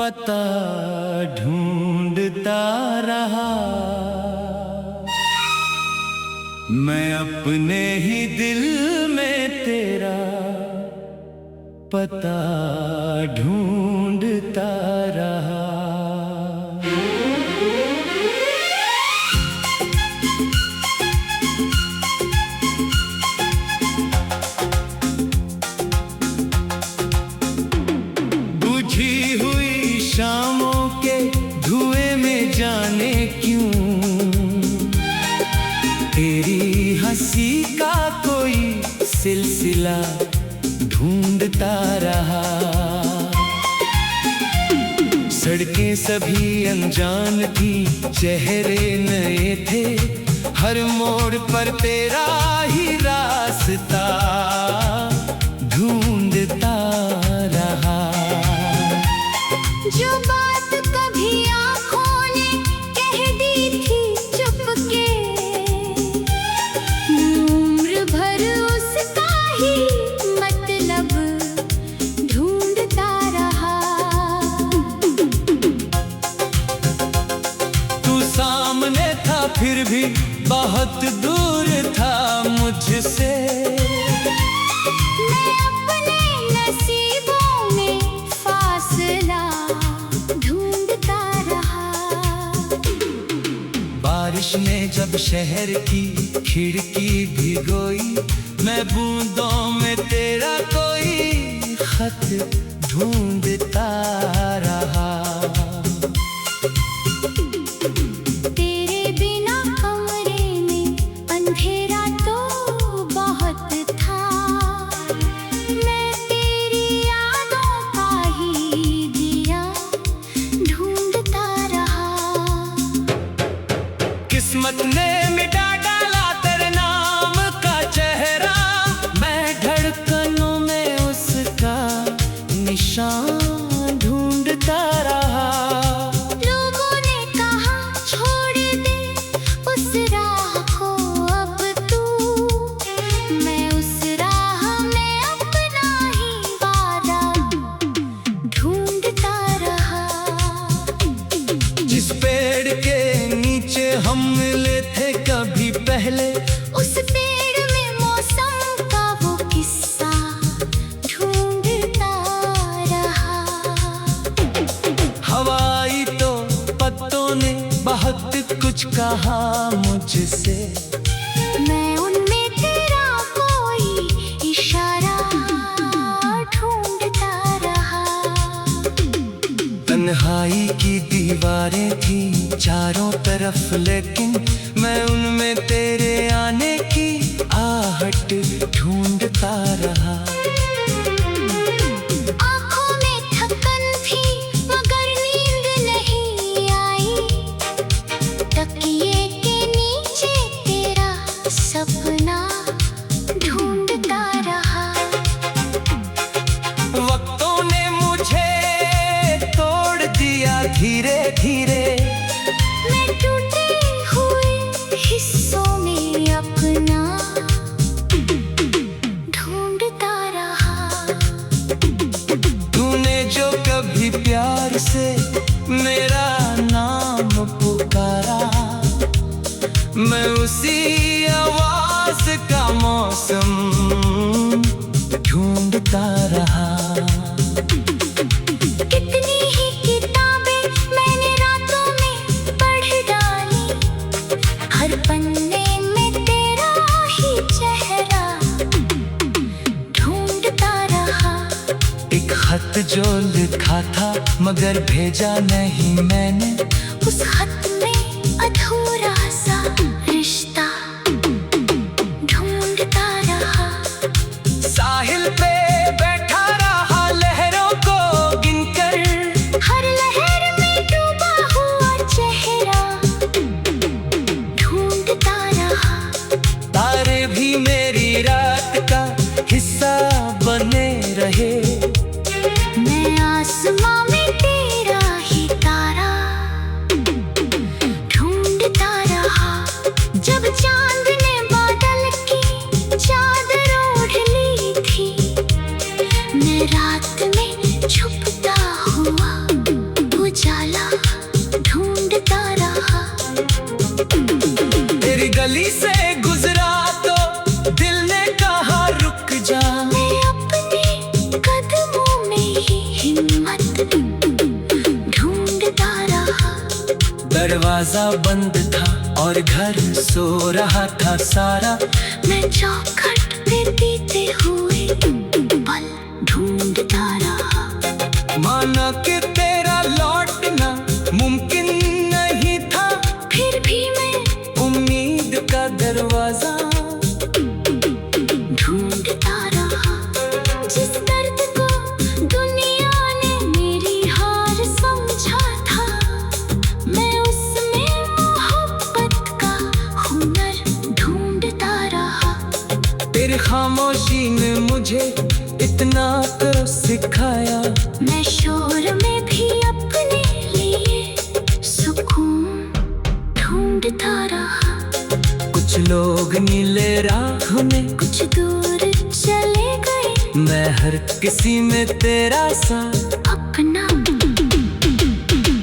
पता ढूंढता रहा मैं अपने ही दिल में तेरा पता ढूंढता रहा। बुझी हुई शामों के धुएं में जाने क्यों तेरी हंसी का कोई सिलसिला ढूंढता रहा। सड़कें सभी अनजान थी, चेहरे नए थे, हर मोड़ पर तेरा ही रास्ता ढूंढता रहा। जो बात कभी आँखों ने कह दी थी चुपके, उम्र भर उसका ही मतलब ढूंढता रहा। तू सामने था फिर भी बहुत दूर था मुझसे, मैं अपने नसीबों में फासला ढूंढता रहा। बारिश ने जब शहर की खिड़की भिगोई, मैं बूंदों में तेरा कोई खत ढूंढता रहा। तेरे बिना कमरे में अंधेरा तो बहुत था, मैं तेरी यादों का ही दिया ढूंढता रहा। किस्मत ने मिटा डाला तेरे नाम का चेहरा, मैं धड़कनों में उसका निशान ढूंढता रहा। लोगों ने कहा छोड़ दे उस राह को अब तू, मैं उस राह में अपना ही वादा ढूंढता रहा। जिस पेड़ के नीचे हम मिले थे कभी पहले, उस पेड़ में मौसम का वो किस्सा ढूंढता रहा। हवाई तो पत्तों ने बहुत कुछ कहा मुझसे, मैं उनमें तेरा कोई इशारा ढूंढता रहा। तन्हाई की दीवारें थी चारों तरफ, लेकिन मैं उनमें तेरे आने की आहट ढूंढता रहा। आँखों में थकन थी मगर नींद नहीं आई, तकिए के नीचे तेरा सपना ढूंढता रहा। वक्तों ने मुझे तोड़ दिया धीरे धीरे, मैं टूटे हुए हिस्सों में अपना ढूंढता रहा। तूने जो कभी प्यार से मेरा नाम पुकारा, मैं उसी आवाज का मौसम ढूंढता रहा। कितनी ही किताबें मैंने रातों में पढ़ डाली, हर पन्ने में तेरा ही चेहरा ढूंढता रहा। एक खत जो लिखा था मगर भेजा नहीं मैंने, उस खत में अधूरा सा रिश्ता ढूंढता रहा। साहिल पे बैठा रहा लहरों को गिनकर, हर लहर में डूबा हुआ चेहरा ढूंढता रहा। तारे भी मेरी रात का हिस्सा बने रहे, मैं आसमां में तेरा ही तारा ढूंढता रहा। दरवाजा बंद था और घर सो रहा था सारा। मैं चौखट पे बीते हुए पल ढूंढता रहा। माना कि तेरा लौटना मुमकिन नहीं था, फिर भी मैं उम्मीद का दरवाजा ढूंढता रहा। जिस दर्द को दुनिया ने मेरी हार समझा था, मैं उसमें मोहब्बत का हुनर ढूंढता रहा। तेरी खामोशी ने मुझे इतना तो सिखाया। मैं शोर में भी अपने लिए सुकून ढूंढता रहा। कुछ लोग नीले राह में कुछ दूर चले गए, मैं हर किसी में तेरा सा अपना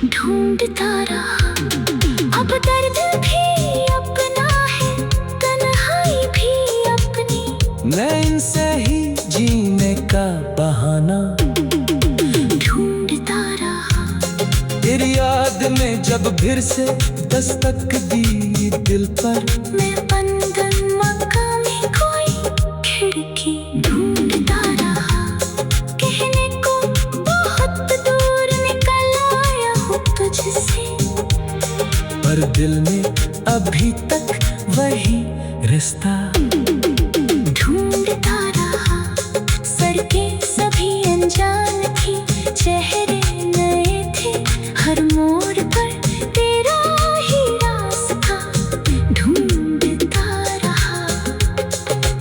ढूंढता रहा। अब दर्द भी अपना है, तन्हाई भी अपनी, मैं इनसे ही जीने का बहाना ढूंढता रहा। तेरी याद में जब फिर से दस्तक दी दिल पर, मैं बंधन मकान में कोई खिड़की ढूंढता रहा। कहने को बहुत दूर निकल आया हूँ तुझसे, पर दिल में अभी तक वही रिश्ता ढूंढता रहा। सड़कें सभी अनजान थी, चेहरे नए थे, हर मोड़ पर तेरा ही रास्ता ढूंढता रहा।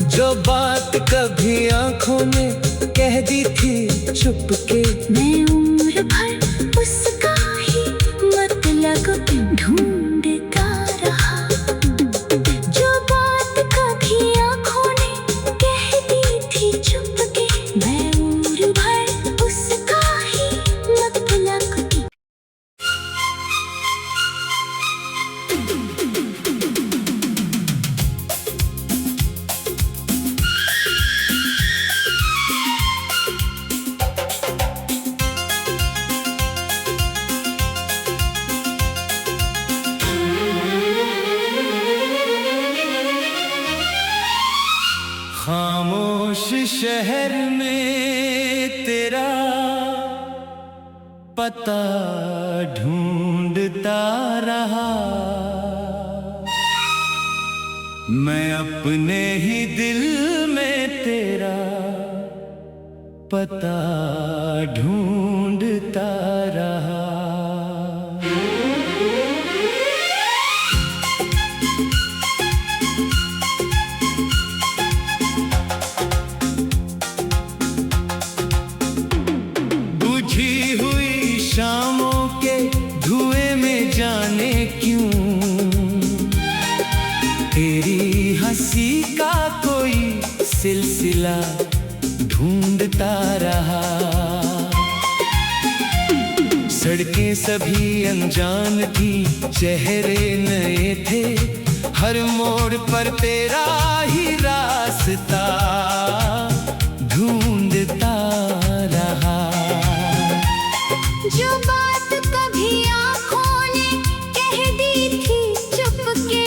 जो बात कभी आंखों ने कह दी थी चुपके, मैं उम्र भर उसका ही मतलब ढूंढता रहा। जो बात कभी आंखों ने कह दी थी चुपके, मैं उम्र भर उसका ही मतलब। खामोश शहर में तेरा पता ढूंढता रहा। मैं अपने ही दिल में तेरा पता ढूंढता रहा। बुझी हुई शामों के धुएं में जाने क्यों तेरी हंसी का कोई सिलसिला ढूंढता रहा। सड़कें सभी अनजान थी, चेहरे नए थे, हर मोड़ पर तेरा ही रास्ता ढूंढता रहा। जो बात कभी आंखों ने कह दी थी चुपके,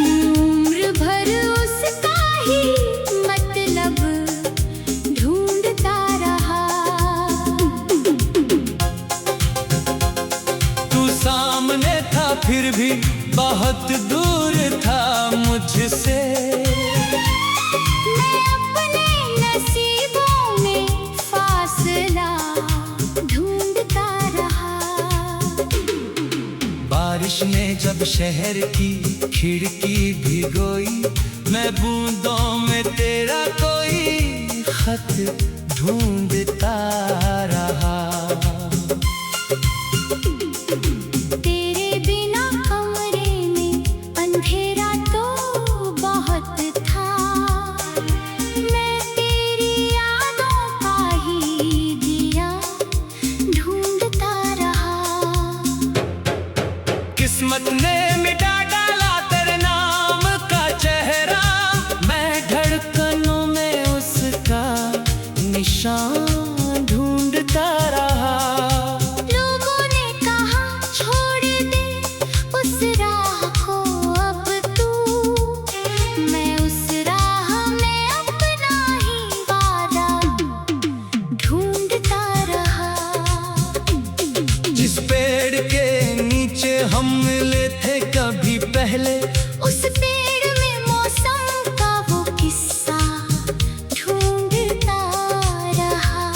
उम्र भर उसका ही मतलब ढूंढता रहा। तू सामने था फिर भी बहुत दूर था मुझसे। मैं अपने नसीबों में फासला ढूंढता रहा। बारिश ने जब शहर की खिड़की भिगोई, मैं बूंदों में तेरा कोई खत ढूंढता रहा। तेरे बिना कमरे में अंधेरा तो बहुत था, मैं तेरी यादों का ही दिया ढूंढता रहा। किस्मत ने मिटा डाला तेरे नाम का चेहरा, मैं धड़कनों में उसका निशान ढूंढता रहा। लोगों ने कहा जिस पेड़ के नीचे हम मिले थे कभी पहले, उस पेड़ में मौसम का वो किस्सा ढूंढता रहा।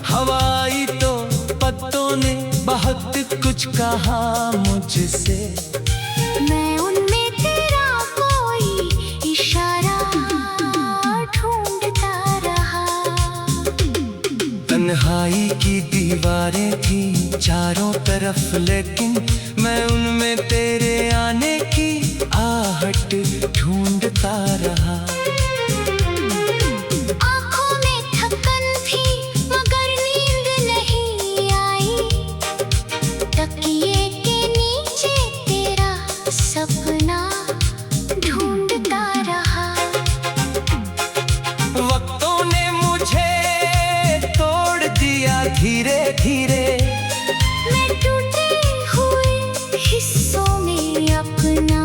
हवाई तो पत्तों ने बहुत कुछ कहा मुझसे, मैं उनमें तेरा कोई इशारा ढूंढता रहा। तन्हाई की दीवारें थी चारों तरफ, लेकिन मैं उनमें तेरे आने की आहट ढूंढता रहा। आँखों में थकन थी मगर नींद नहीं आई, तकिए के नीचे तेरा सपना ढूंढता रहा। वक्तों ने मुझे तोड़ दिया धीरे धीरे, मैं टूटे हुए हिस्सों में अपना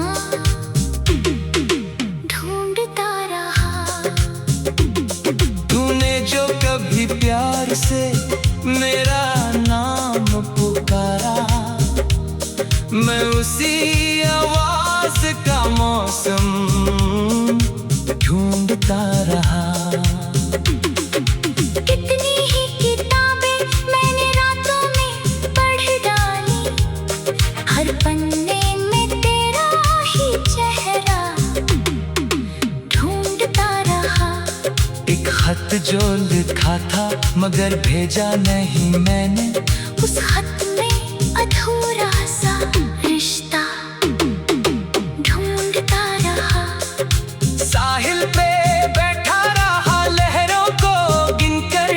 ढूंढता रहा। तूने जो कभी प्यार से मेरा नाम पुकारा, मैं उसी आवाज का मौसम ढूंढता रहा। कितनी ही किताबें मैंने रातों में पढ़ डाली, हर पन्ने में तेरा ही चेहरा ढूंढता रहा। एक खत जो लिखा था मगर भेजा नहीं मैंने, उस खत में अधूरा सा रिश्ता ढूंढता रहा। साहिल पे बैठा रहा लहरों को गिनकर,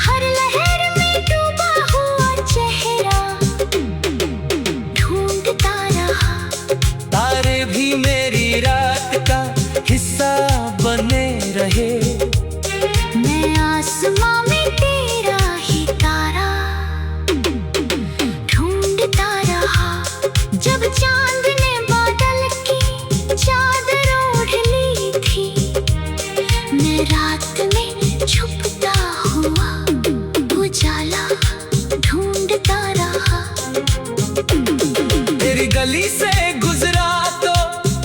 हर लहर में डूबा हुआ चेहरा ढूंढता रहा। तारे भी मेरी रात का हिस्सा बने रहे, मैं आसमां में तेरा ही तारा ढूंढता रहा। जब चांद ने बादल की चादर ओढ़ ली थी, मैं रात में छुपता हुआ उजाला ढूंढता रहा। तेरी गली से गुजरा तो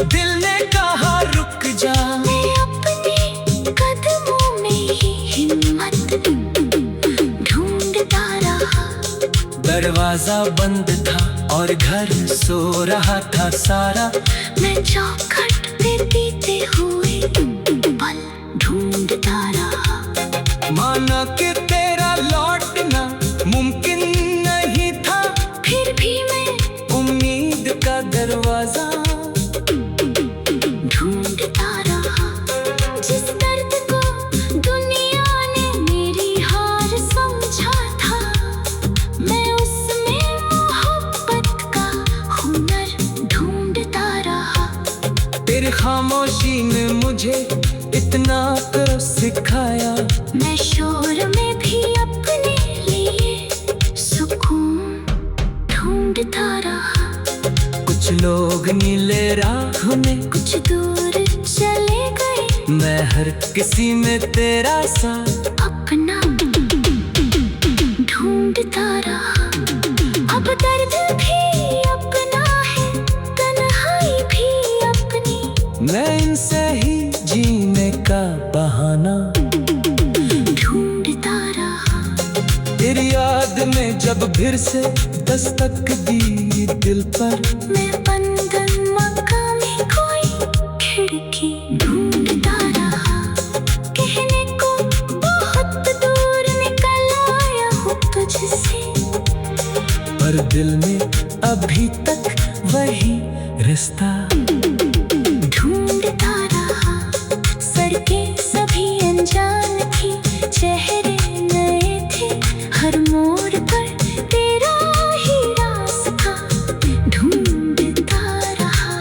दिल ने कहा रुक जा, मैं अपने कदमों में ही हिम्मत ढूंढता रहा। दरवाजा बंद था और घर सो रहा था सारा, मैं चौखट पे बीते हुए पल ढूंढता रहा। माना कि तेरा लौटना मुमकिन नहीं था, फिर भी मैं उम्मीद का दरवाजा ढूंढता रहा। जिस दर्द को दुनिया ने मेरी हार समझा था, मैं उसमें मोहब्बत का हुनर ढूंढता रहा। तेरी खामोशी ने मुझे इतना तो सिखाया, मैं शोर में भी अपने लिए सुकून ढूंढता रहा। कुछ लोग नीले राह में, कुछ दूर चले गए, मैं हर किसी में तेरा साथ अपना ढूंढता रहा। अब दर्द भी अपना है, तन्हाई भी अपनी, मैं इनसे ही जीने का बहाना ढूंढता रहा। तेरी याद में जब फिर से दस्तक दी दिल पर, मैं बंधन मकान में कोई खिड़की ढूंढता रहा। कहने को बहुत दूर निकल आया हूँ तुझसे, पर दिल में अभी तक वही रिश्ता ढूंढता रहा। सड़कें सभी अनजान थी, चेहरे नए थे, हर मोड़ पर तेरा ही रास्ता ढूंढता रहा।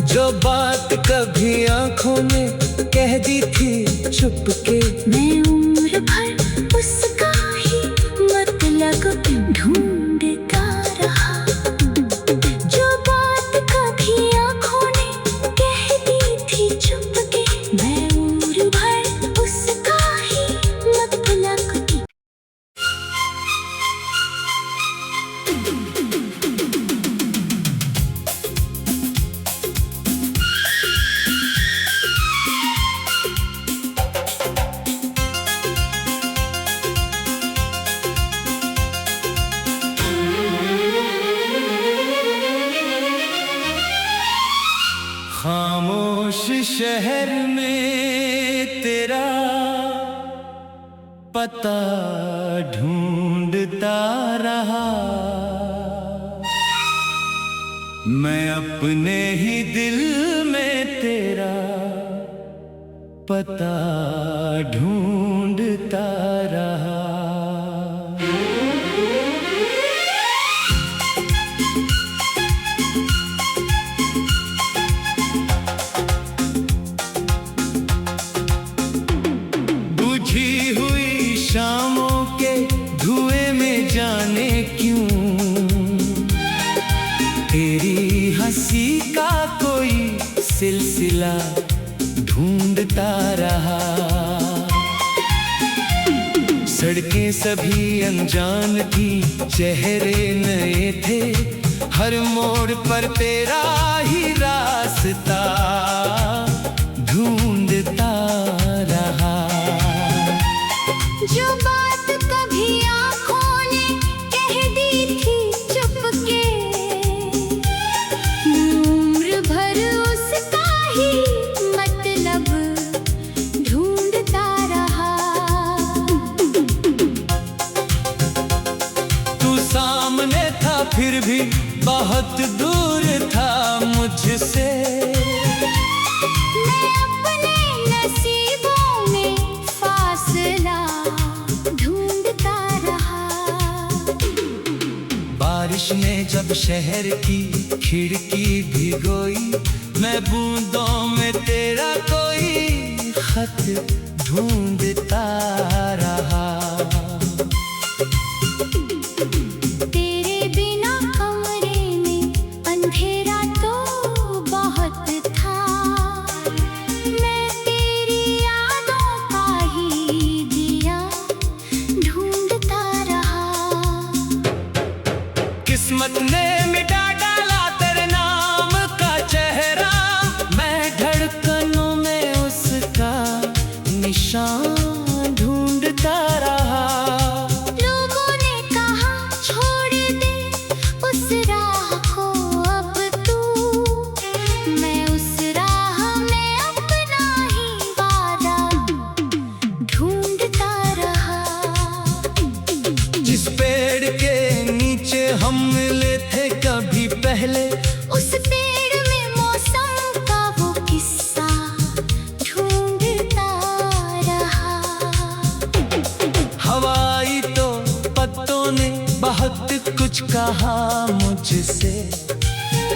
जो बात कभी आंखों में कह दी थी चुपके, मैं उम्र भर उसका ही मतलब ढूंढता रहा। जो बात कभी आँखों ने कह दी थी चुपके, मैं उम्र भर उसका ही मतलब पता ढूंढता रहा। मैं अपने ही दिल में तेरा पता ढूंढता रहा। बुझी हुई शामों के धुएं में जाने क्यों तेरी हंसी का कोई सिलसिला ढूंढता रहा। सड़कें सभी अनजान थी, चेहरे नए थे, हर मोड़ पर तेरा ही रास्ता ढूंढता रहा। जो बात कभी आँखों ने कह दी थी चुपके, उम्र भर उसका ही मतलब ढूंढता रहा। तू सामने था फिर भी बहुत दूर था मुझसे। मैं अपने नसीबों में फासला ढूंढता रहा। बारिश ने जब शहर की खिड़की भिगोई, मैं बूंदों में तेरा कोई खत ढूंढता रहा। तेरे बिना कमरे में अंधेरा तो बहुत था, मैं तेरी यादों का ही दिया ढूंढता रहा। किस्मत ने मिटा डाला तेरे नाम का चेहरा, मैं धड़कनों में उसका निशान ढूंढता रहा। लोगों ने कहा छोड़ दे उस राह को अब तू, मैं उस राह में अपना ही वादा ढूंढता रहा। जिस पेड़ के नीचे हम मिले थे कभी पहले, उस पेड़ में मौसम का वो किस्सा ढूंढता रहा। हवाई तो पत्तों ने बहुत कुछ कहा मुझसे,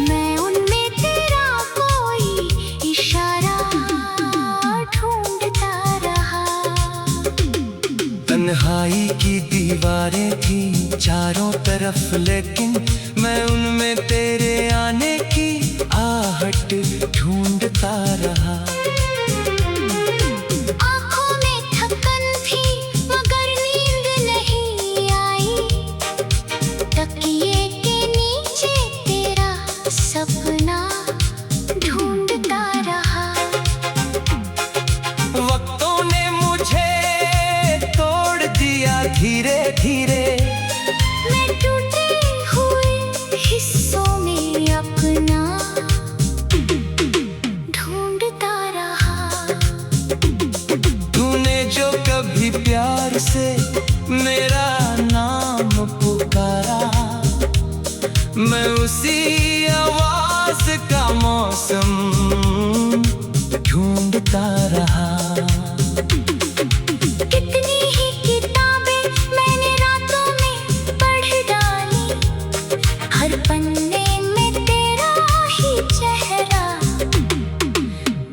मैं उनमें तेरा कोई इशारा ढूंढता रहा। तन्हाई की दीवारें थी चारों तरफ, लेकिन मैं उनमें तेरे आने की आहट ढूंढता रहा। आँखों में थकन थी मगर नींद नहीं आई, तकिए के नीचे तेरा सपना ढूंढता रहा। वक्तों ने मुझे तोड़ दिया धीरे धीरे, मैं टूटे हुए हिस्सों में अपना ढूंढता रहा। तूने जो कभी प्यार से मेरा नाम पुकारा, मैं उसी आवाज का मौसम ढूंढता रहा। कितनी ही किताबें मैंने रातों में पढ़ डाली, हर पन्ने में तेरा ही चेहरा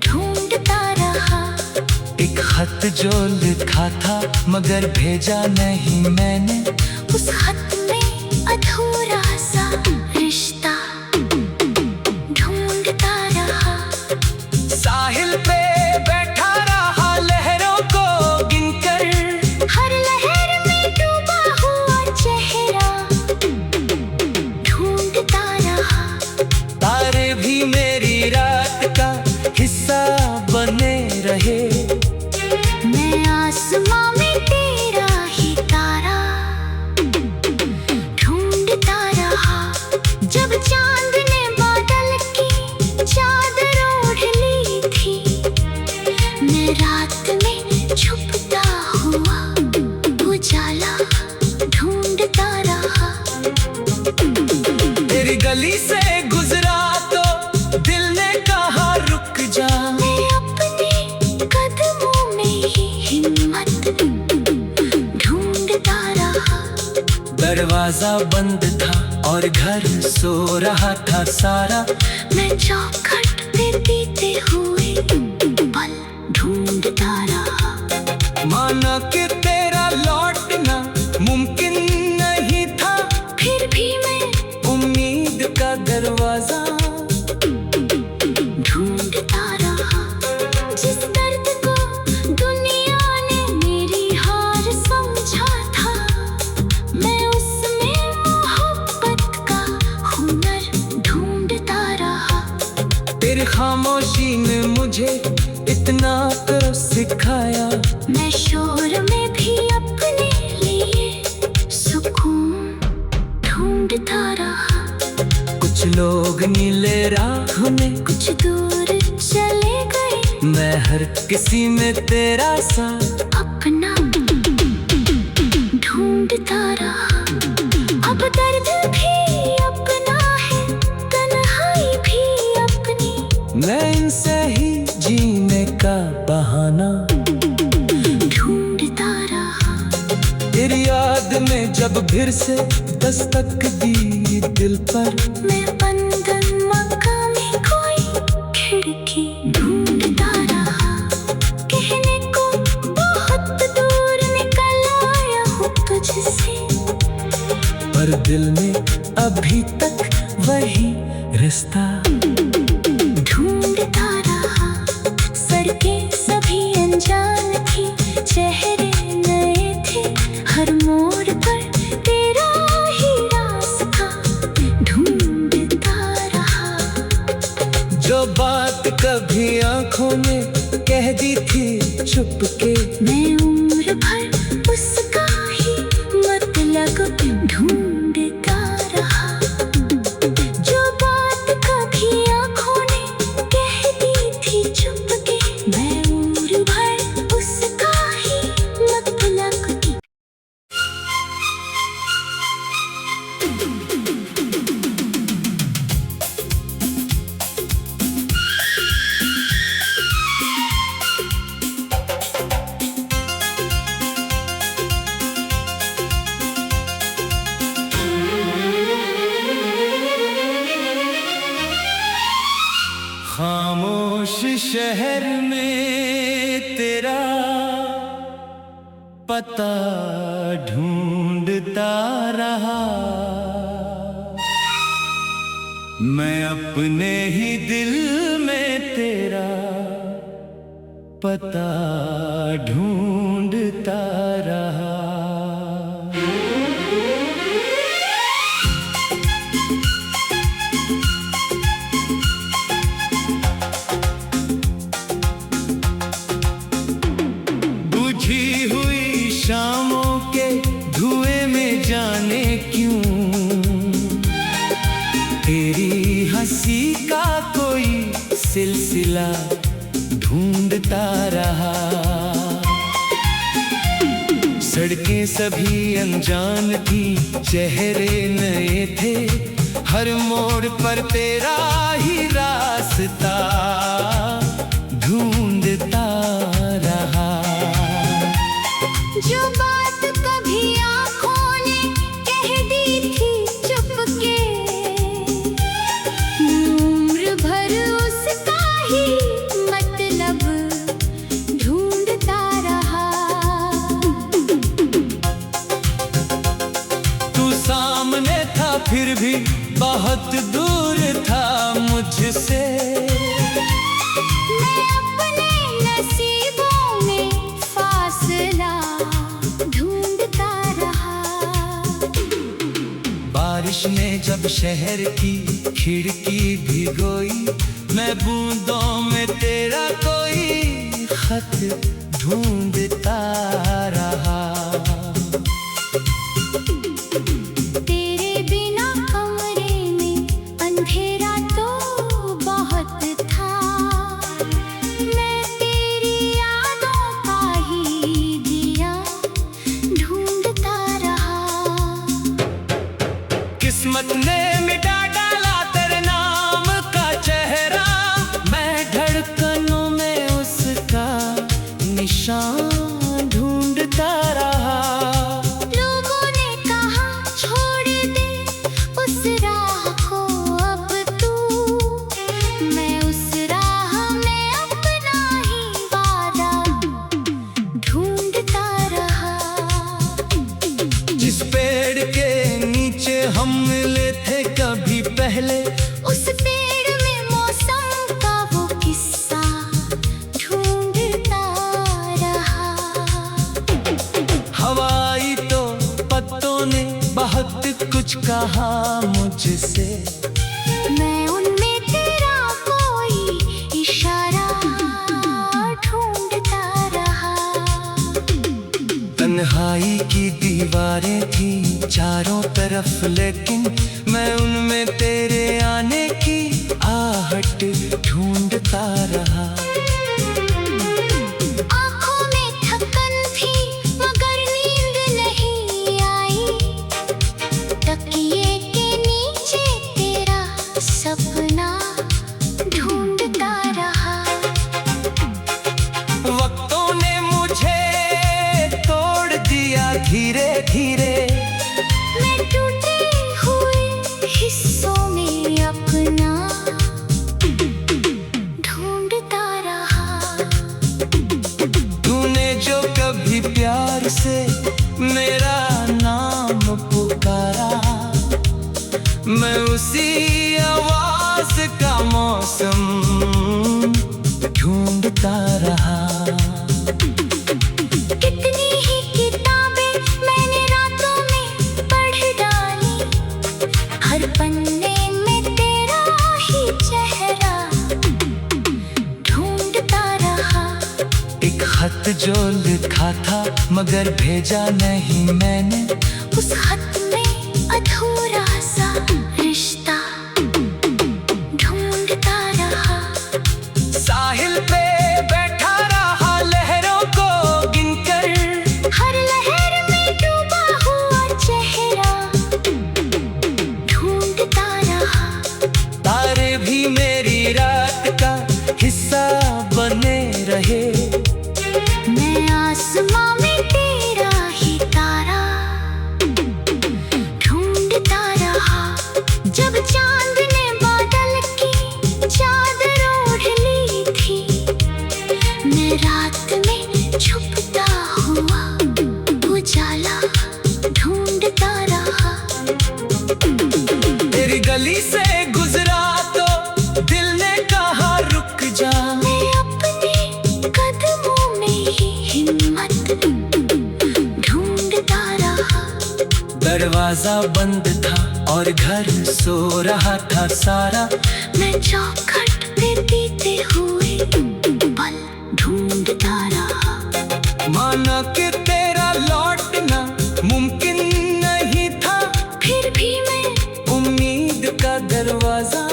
ढूंढता रहा। एक खत जो लिखा था मगर भेजा नहीं मैंने, उस खत में अधूरा सा रिश्ता ढूंढता रहा। साहिल पे बैठा रहा लहरों को गिनकर, हर लहर में डूबा हुआ चेहरा ढूंढता रहा। तारे भी मेरी रात का हिस्सा बने रहे, मैं आसमां में तेरा ही तारा कोई गली से गुजरा तो दिल ने कहा रुक जा। मैं अपने कदमों में ही हिम्मत ढूंढता रहा। दरवाजा बंद था और घर सो रहा था सारा। मैं चौखट पे बीते हुए पल ढूंढता रहा। माना कि तेरा लौटना मुमकिन नहीं था, फिर भी मैं उम्मीद का दरवाजा ढूंढता रहा। जिस दर्द को दुनिया ने मेरी हार समझा था, मैं उसमें मोहब्बत का हुनर ढूंढता रहा। तेरी खामोशी ने मुझे इतना तो सिखाया। मैं शोर में भी अपने लिए सुकून ढूंढता रहा। कुछ लोग नीले राह में, कुछ दूर चले गए, मैं हर किसी में तेरा साथ अपना ढूंढता रहा। अब दर्द भी अपना है, तन्हाई भी अपनी। मैं इनसे ही जीने का बहाना ढूंढता रहा। तेरी याद में जब फिर से दस्तक दी दिल पर, मैं बंधन मकान में कोई खिड़की ढूंढता रहा। कहने को बहुत दूर निकल आया हूँ तुझसे, पर दिल में अभी तक वही रिश्ता ढूंढता रहा। सड़कें सभी अनजान थी, चेहरे नए थे, हर मोड़ पर तेरा ही रास्ता ढूंढता रहा। जो बात कभी आंखों में कह दी थी चुपके, मैं उम्र भर उसका ही मतलब ढूंढता रहा। जो बात कभी आंखों ने कह दी थी चुपके, मैं उम्र भर उसका ही मतलब खामोश शहर में तेरा पता ढूंढता रहा। मैं अपने ही दिल में तेरा पता ढूंढता रहा। बुझी हुई शामों के धुएं में जाने क्यों तेरी हंसी का कोई सिलसिला ढूंढता रहा। सड़कें सभी अनजान थी, चेहरे नए थे, हर मोड़ पर तेरा ही रास्ता ढूंढता रहा। जो बात कभी आंखों ने कह दी थी चुपके, उम्र भर उसका ही मतलब ढूंढता रहा। तू सामने था फिर भी बहुत दूर था मुझसे। मैं अपने नसीबों में फासला ढूंढता रहा। बारिश ने जब शहर की खिड़की भिगोई, मैं बूंदों में तेरा कोई खत ढूंढता रहा। तेरे बिना कमरे में अंधेरा तो बहुत था। मैं तेरी यादों का ही दिया ढूंढता रहा। किस्मत ने मिटा डाला हम मिले थे कभी पहले। उस पेड़ में मौसम का वो किस्सा ढूंढता रहा। हवाई तो पत्तों ने बहुत कुछ कहा मुझसे, मैं उनमें तेरा कोई इशारा ढूंढता रहा। तन्हाई की दीवारें थी चारों तरफ, लेकिन मैं उनमें तेरे आने की आहट ढूंढता रहा। आँखों में थकन थी मगर नींद नहीं आई। तकिए के नीचे तेरा सपना ढूंढता रहा। वक्तों ने मुझे तोड़ दिया धीरे धीरे, मैं टूटे हुए हिस्सों में अपना ढूंढता रहा। तूने जो कभी प्यार से मेरा नाम पुकारा, मैं उसी आवाज का मौसम ढूंढता रहा। कितनी ही किताबें मैंने रातों में पढ़ डाली, हर पन्ने में तेरा ही चेहरा ढूंढता रहा। एक खत जो लिखा था मगर भेजा नहीं मैंने, उस खत में अधूरा सा रिश्ता ढूंढता रहा। साहिल पे बैठा रहा लहरों को गिनकर, हर लहर में डूबा हुआ चेहरा ढूंढता रहा। तारे भी मेरी रात का हिस्सा बने रहे, मैं आसमां में तेरा ही तारा ढूंढता रहा। जब चांद ने बादल की चादर ओढ़ ली थी, मैं रात में छुपता हुआ उजाला ढूंढता रहा। तेरी गली से गुजरा तो दिल ने कहा रुक जा, मैं अपने कदमों में ही हिम्मत ढूंढता रहा। दरवाजा बंद था और घर सो रहा था सारा, मैं चौखट पे बीते हुए पल ढूंढता रहा। माना कि तेरा लौटना मुमकिन नहीं था, फिर भी मैं उम्मीद का दरवाजा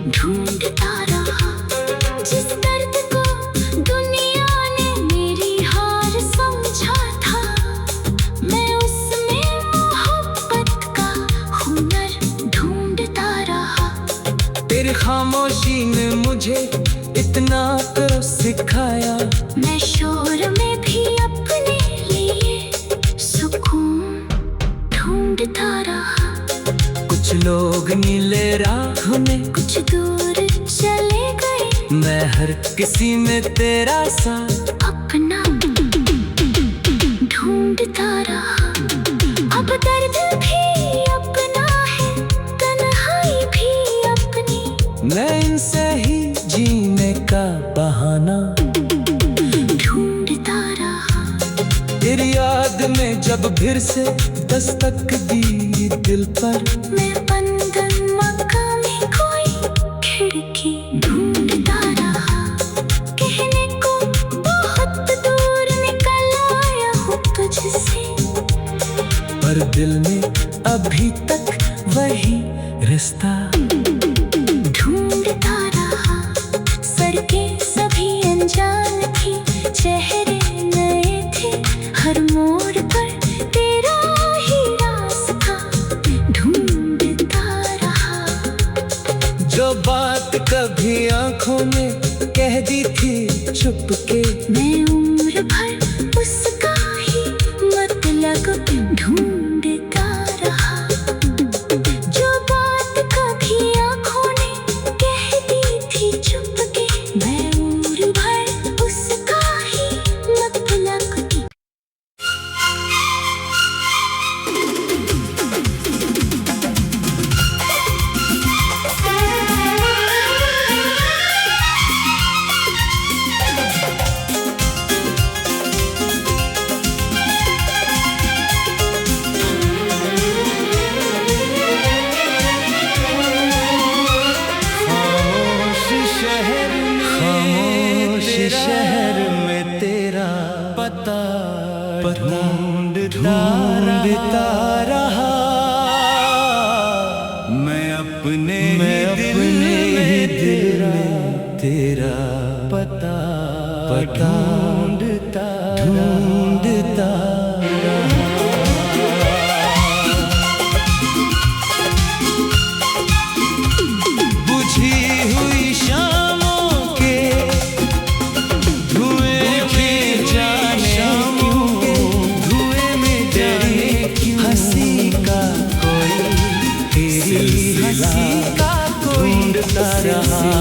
ढूंढता रहा। जिस दर्द को दुनिया ने मेरी हार समझा था, मैं उसमें मोहब्बत का हुनर ढूंढता रहा। तेरी खामोशी ने मुझे इतना तो सिखाया, मैं शोर में भी अपने लिए सुकून ढूंढता रहा। कुछ लोग नीले राह में, कुछ दूर चले गए, मैं हर किसी में तेरा साथ अपना ढूंढता रहा। अब दर्द भी अपना है, तन्हाई भी अपनी, मैं इनसे ही जीने का बहाना ढूंढता रहा। तेरी याद में जब फिर से दस्तक दी दिल पर, मैं बंधन मकान में कोई खिड़की ढूंढता रहा। कहने को बहुत दूर निकल आया हूँ तुझसे, पर दिल में अभी तक वही रिश्ता ढूंढता रहा। सड़कें सभी अनजान थी, चेहरे नए थे, हर मोड़ पर तेरा ही रास्ता ढूंढता रहा। जो बात कभी आंखों ने कह दी थी छुपके, मैं उम्र भर उसका ही मतलब ढूंढता रहा। जो बात कभी आँखों ने कह दी थी चुपके, मैं उम्र भर उसका ही मतलब ढूंढता रहा मैं अपने दिल में तेरा पता ढूंढता रहा। बुझी हुई शामों के धुएं में जाने धुएं में जाने हंसी का कोई तेरी हंसी का कोई ढूंढता रहा।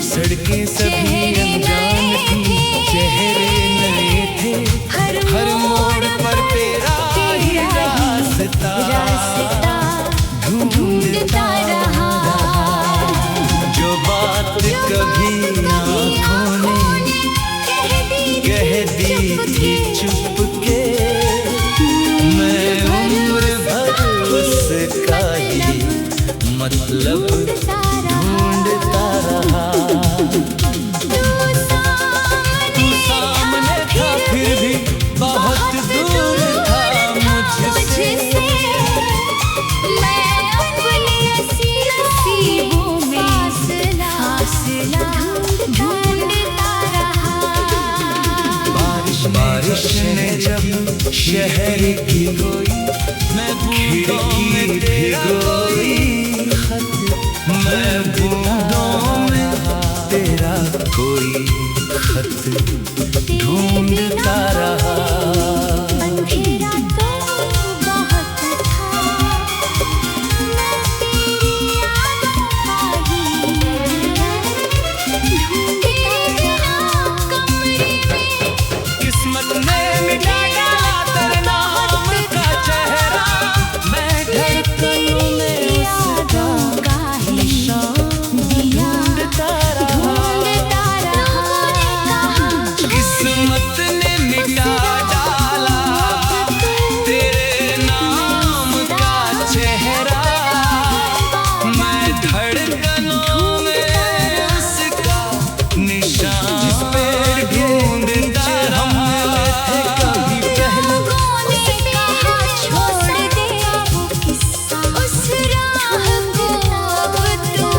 सड़कें सभी अनजान थी चेहरे नए थे हर मोड़ पर तेरा ही रास्ता ढूंढता रहा। जो बात कभी आँखों ने कह दी थी चुप के मैं उम्र भर उसका ही मतलब ढूंढता रहा। तू सामने था फिर भी बहुत दूर था मुझसे। मैं अपनी नसीबों में फासला ढूंढता रहा। बारिश ने जब शहर की कोई मैं बूंदों में भिगोई मैं बूंदों में तेरा कोई खत ढूंढता रहा। अंधेरा तो बहुत था मैं तेरी यादों का ही ढूंढता रहा। कमरे में किस्मत ने मिटा डाला तेरे नाम का चेहरा मैं धड़कनों में उसका ढूंढता रहा। किस्मत ने मिटा डाला तेरे नाम का चेहरा मैं धड़कनों में उसका निशान जिस पेड़ ढूंढता रहा। कभी पहले छोड़ दे उस राह को अब तू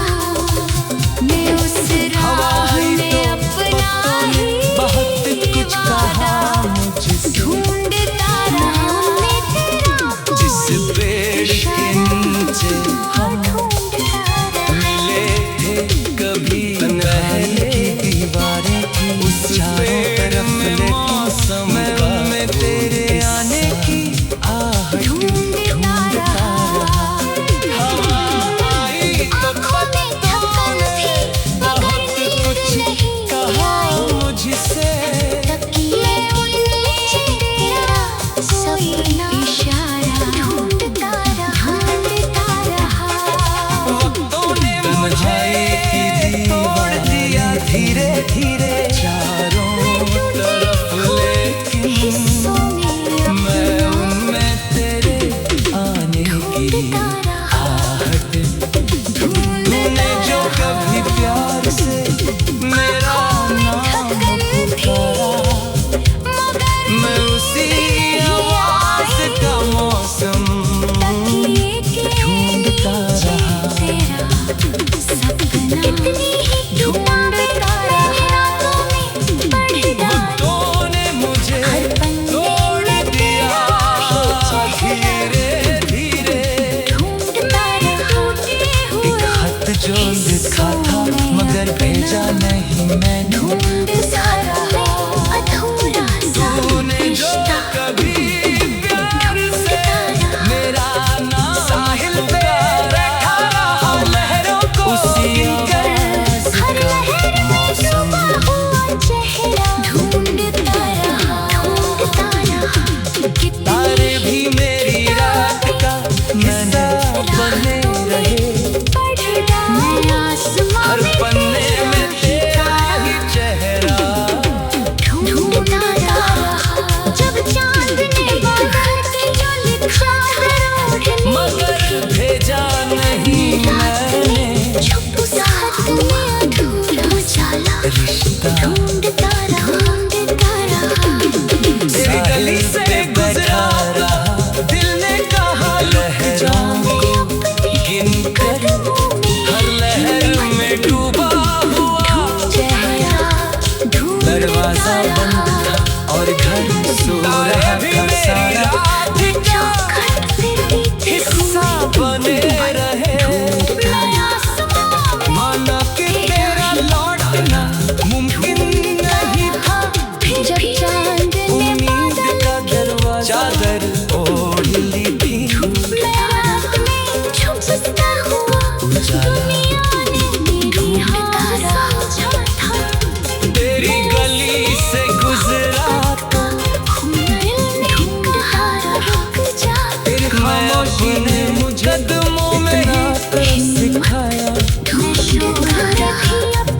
मैं उस राह में अपना ही बहुत कुछ कहा मुझसे ढूंढता रहा। मैं तेरा जिस पेड़ के नीचे हम मिले थे कभी पहले दीवारें थी उस चारों तरफ मौसम में तेरे आने की आहट ढूंढता रहा। हवा आई तो पत्तों ने बहुत कुछ कहा मुझसे। तकिए उलझे तेरा सपना इशारा ढूंढता रहा। वक्तों ने मुझे तोड़ दिया धीरे धीरे चारों तरफ और घर सो रहा था सारा हिस्सा बने रहे। माना कि तेरा लौटना मुमकिन नहीं था, जब चांद ने उम्मीद का दरवाजा चादर ओढ़ ली थी। रात में छुपता हुआ दुनिया ने मेरी हाथ समझा था। तेरी गली से गुजरा था, दिल ने कहा रुक जा, तेरी खामोशी ने मुझे कदमों में ही सिखाया।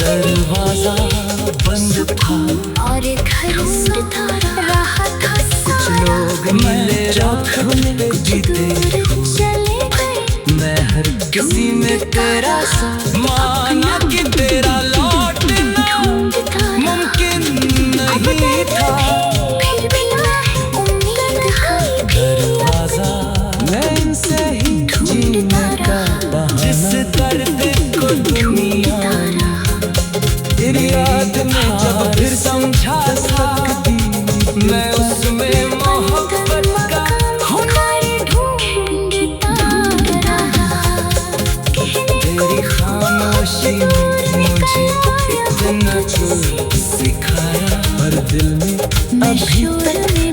दरवाजा बंद था और घर ढूंढता रहा था। कुछ लोग मिले राहों में जीते, चले गए मैं हर किसी में तेरा साथ। माना कि तेरा लौटना मुमकिन नहीं था, फिर भी उम्मीद दरवाजा मैं इनसे ही जीने का बहाना। जिस दर्द को दुनिया तेरी याद में जब फिर समझा सकती, मैं उसमें मोहब्बत का हुनर ढूंढता रहा। तेरी खामोशी ने मुझे इतना कुछ सिखाया, पर दिल में अभी तक